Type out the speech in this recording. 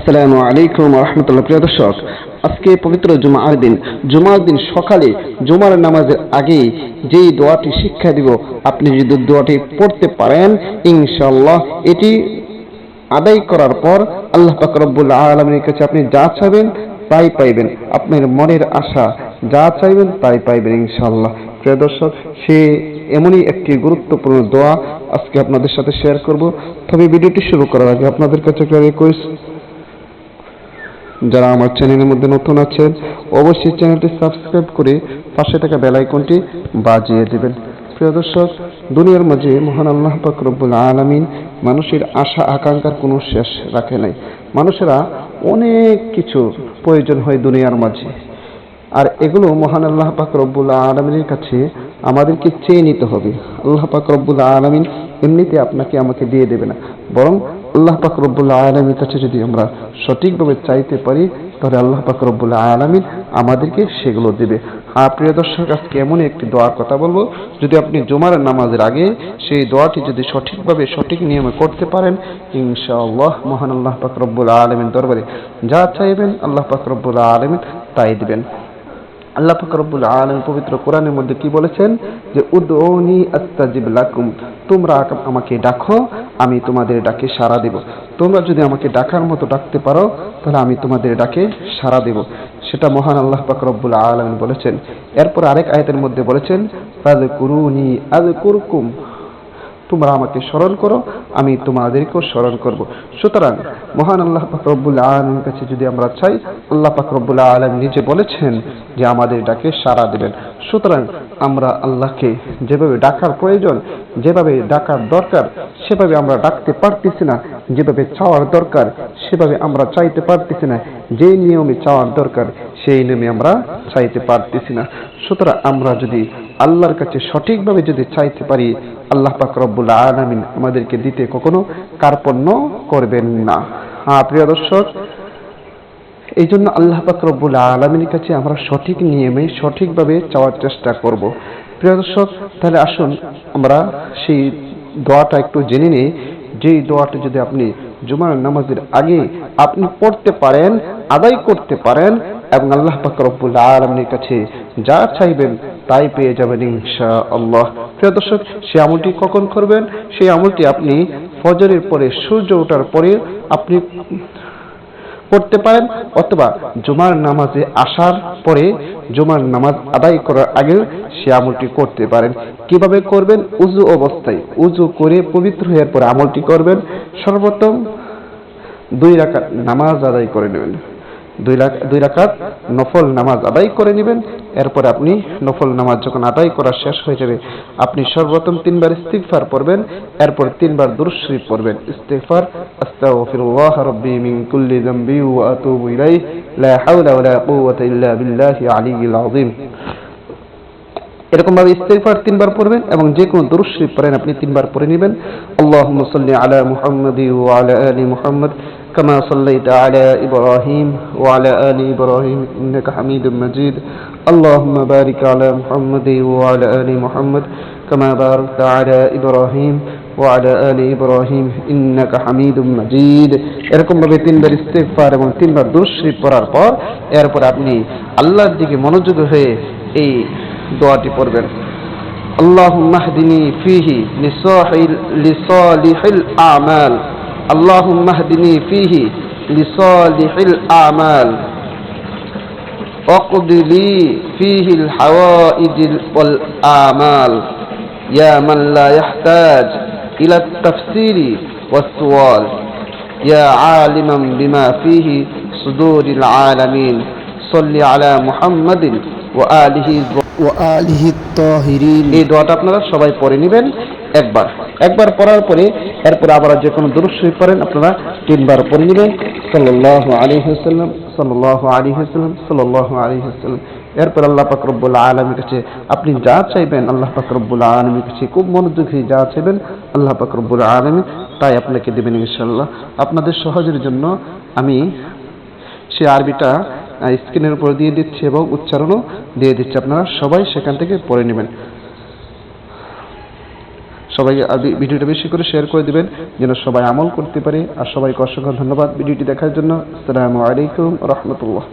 আসসালামু আলাইকুম ওয়া রাহমাতুল্লাহ। প্রিয় দর্শক, আজকে পবিত্র জুমার দিন সকালে জুমার নামাজের আগে যে দোয়াটি শিক্ষা দিব, আপনি যদি দোয়াটি পড়তে পারেন ইনশাআল্লাহ এটি আদায় করার পর আল্লাহ পাক রব্বুল আলামিনের কাছে আপনি যা চাইবেন তাই পাইবেন। আপনার মনের আশা যা চাইবেন তাই পাইবেন ইনশাআল্লাহ। প্রিয় দর্শক, সে এমনই একটি গুরুত্বপূর্ণ দোয়া আজকে আপনাদের সাথে শেয়ার করব। তবে ভিডিওটি শুরু করার আগে আপনাদের কাছে একটা রিকোয়েস্ট, যারা আমার চ্যানেলের মধ্যে নতুন আছেন অবশ্যই চ্যানেলটি সাবস্ক্রাইব করে পাশে থাকা বেল আইকনটি বাজিয়ে দেবেন। প্রিয় দর্শক, দুনিয়ার মাঝে মহান আল্লাহ পাক রব্বুল আলামিন মানুষের আশা আকাঙ্ক্ষার কোনো শেষ রাখে নাই। মানুষেরা অনেক কিছু প্রয়োজন হয় দুনিয়ার মাঝে, আর এগুলো মহান আল্লাহ পাক রব্বুল আলামিনের কাছে আমাদেরকে চেয়ে নিতে হবে। আল্লাহ পাক রব্বুল আলামিন এমনিতে আপনাকে আমাকে দিয়ে দেবে না, বরং আল্লাহ পাক রব্বুল আলামিনের কাছে যদি আমরা সঠিকভাবে চাইতে পারি তাহলে আল্লাহ পাক রব্বুল আলামিন আমাদেরকে সেগুলো দেবে। প্রিয় দর্শক, আজকে এমন একটি দোয়ার কথা বলবো, যদি আপনি জুমার নামাজের আগে সেই দোয়াটি যদি সঠিকভাবে সঠিক নিয়মে করতে পারেন ইনশাআল্লাহ মহান আল্লাহ পাক রব্বুল আলামিন দরবারে যা চাইবেন আল্লাহ পাক রব্বুল আলামিন তাই দিবেন। আল্লাহ পাক রব্বুল আলামিন পবিত্র কোরআনের মধ্যে কি বলেছেন, যে উদউনি আস্তাজিব লাকুম, তোমরা আমাকে ডাকো আমি তোমাদের ডাকে সাড়া দেব। তোমরা যদি আমাকে ডাকার মতো ডাকতে পারো তাহলে আমি তোমাদের ডাকে সাড়া দেব। সেটা মহান আল্লাহ পাক রব্বুল আলামিন বলেছেন। এরপর আরেক আয়াতের মধ্যে বলেছেন ফাযকুরুনি আযকুরকুম, তোমরা আমাকে স্মরণ করো আমি তোমাদেরকেও স্মরণ করব। সুতরাং মহান আল্লাহ পাক রব্বুল আলামিনের কাছে যদি আমরা চাই, আল্লাহ পাক রব্বুল আলামিন নিজে বলেছেন যে আমাদের ডাকে সাড়া দেবেন। সুতরাং আমরা আল্লাহকে যেভাবে ডাকার প্রয়োজন, যেভাবে ডাকার দরকার সেভাবে আমরা ডাকতে পারতেছি না, যেভাবে চাওয়ার দরকার সেভাবে আমরা চাইতে পারতেছি না, যে নিয়মে চাওয়ার দরকার সেই নিয়মে আমরা চাইতে পারতেছি না। সুতরাং আমরা যদি আল্লাহর কাছে সঠিকভাবে যদি চাইতে পারি, আল্লাহ পাক রব্বুল আলামিন আমাদেরকে দিতে কখনো কার্পণ্য করবেন না। প্রিয় দর্শক, এই জন্য আল্লাহ পাক রব্বুল আলামিনের কাছে আমরা সঠিক নিয়মে সঠিকভাবে চাওয়ার চেষ্টা করব। প্রিয় দর্শক, তাহলে আসুন আমরা সেই দোয়াটা একটু জেনে নিই। যেই দোয়াটা যদি আপনি জুমার নামাজের আগে আপনি পড়তে পারেন, আদায় করতে পারেন এবং আল্লাহ পাক রব্বুল আলামিনের কাছে যা চাইবেন তাই পেয়ে যাবেন ইনশাআল্লাহ। প্রিয় দর্শক, সেই আমলটি কখন করবেন? সেই আমলটি আপনি ফজরের পরে, সূর্য ওঠার পরে আপনি করতে পারেন, অথবা জুমার নামাজে আসার পরে জুমার নামাজ আদায় করার আগে সে আমলটি করতে পারেন। কিভাবে করবেন? উযু অবস্থায়, উযু করে পবিত্র হওয়ার পরে আমলটি করবেন। সর্বপ্রথম 2 রাকাত নামাজ আদায় করে নেবেন, 2 রাকাত নফল নামাজ আদায় করে নেবেন। এরপর আপনি নফল নামাজ যখন আদায় করা শেষ হয়ে যাবে, আপনি সর্বপ্রথম 3 বার ইস্তিগফার পড়বেন, এরপর 3 বার দুরূদ শরীফ পড়বেন। ইস্তিগফার, আস্তাগফিরুল্লাহ রাব্বি মিন কুল্লি যামবি ওয়া আতুবু ইলাইহি লা হাওলা ওয়া লা কুওয়াতা ইল্লা বিল্লাহি আলিয়্যিল আযীম। এরকম ভাবে ইস্তিগফার 3 বার পড়বেন এবং যে কোনো দুরূদ শরীফ পড়েন আপনি 3 বার পড়ে নেবেন। আল্লাহুম্মা সাল্লি আলা মুহাম্মাদি ওয়া আলা আলি মুহাম্মাদ কামা সাল্লাইতা আলা ইব্রাহিম ওয়া আলা আলি ইব্রাহিম ইন্নাকা হামিদুম মাজিদ। আল্লাহুম্মা বারিক আলা মুহাম্মাদি ওয়া আলা আলি মুহাম্মাদ কামা বারাকতা আলা ইব্রাহিম ওয়া আলা আলি ইব্রাহিম ইন্নাকা হামিদুম মাজিদ। এরকম ভাবে 3 বার ইস্তিগফার এবং 3 বার দুরূদ শরীফ পড়ার পর এরপর আপনি আল্লাহর দিকে মনোযোগী হয়ে এই দোয়াটি পড়বেন। আল্লাহুম্মা হদিনি ফিহি লিসালিহিল আমাল, আল্লাহুম্মা হদিনি ফিহি লিসালিহিল আমাল ওয়াকদি লি ফিহিল হাওয়াইজিল ওয়াল আমাল ইয়া মান লা ইয়াহতাজ ইলা তাফসিরি ওয়াস সুয়াল ইয়া আলিমান বিমা ফিহি সুদুরিল আলামিন সাল্লি আলা মুহাম্মাদিন ওয়া আলিহি তাহিরিন। এই দোয়াটা আপনারা সবাই পড়ে নেবেন একবার পড়ার পরে এরপর আবার যে কোনো দুরূদ শরীফ পড়েন আপনারা 3 বার পড়ে নেবেন। সাল্লাল্লাহু আলাইহি ওয়াসাল্লাম, সাল্লাল্লাহু আলাইহি ওয়াসাল্লাম, সাল্লাল্লাহু আলাইহি ওয়াসাল্লাম। এরপর আল্লাহ পাক রব্বুল আলামিনের কাছে আপনি যা চাইবেন, আল্লাহ পাক রব্বুল আলামিনের কাছে খুব মনোযোগী যা চাইবেন আল্লাহ পাক রব্বুল আলামিন তাই আপনাকে দেবেন ইনশাআল্লাহ। আপনাদের সহজের জন্য আমি সেই আরবিটা স্ক্রিনের উপর দিয়ে দিচ্ছি এবং উচ্চারণও দিয়ে দিচ্ছি, আপনারা সবাই সেখান থেকে পড়ে নেবেন। সবাই ভিডিওটা বেশি করে শেয়ার করে দিবেন যেন সবাই আমল করতে পারে। আর সবাইকে অসংখ্য ধন্যবাদ ভিডিওটি দেখার জন্য। আসসালামু আলাইকুম রহমতুল্লাহ।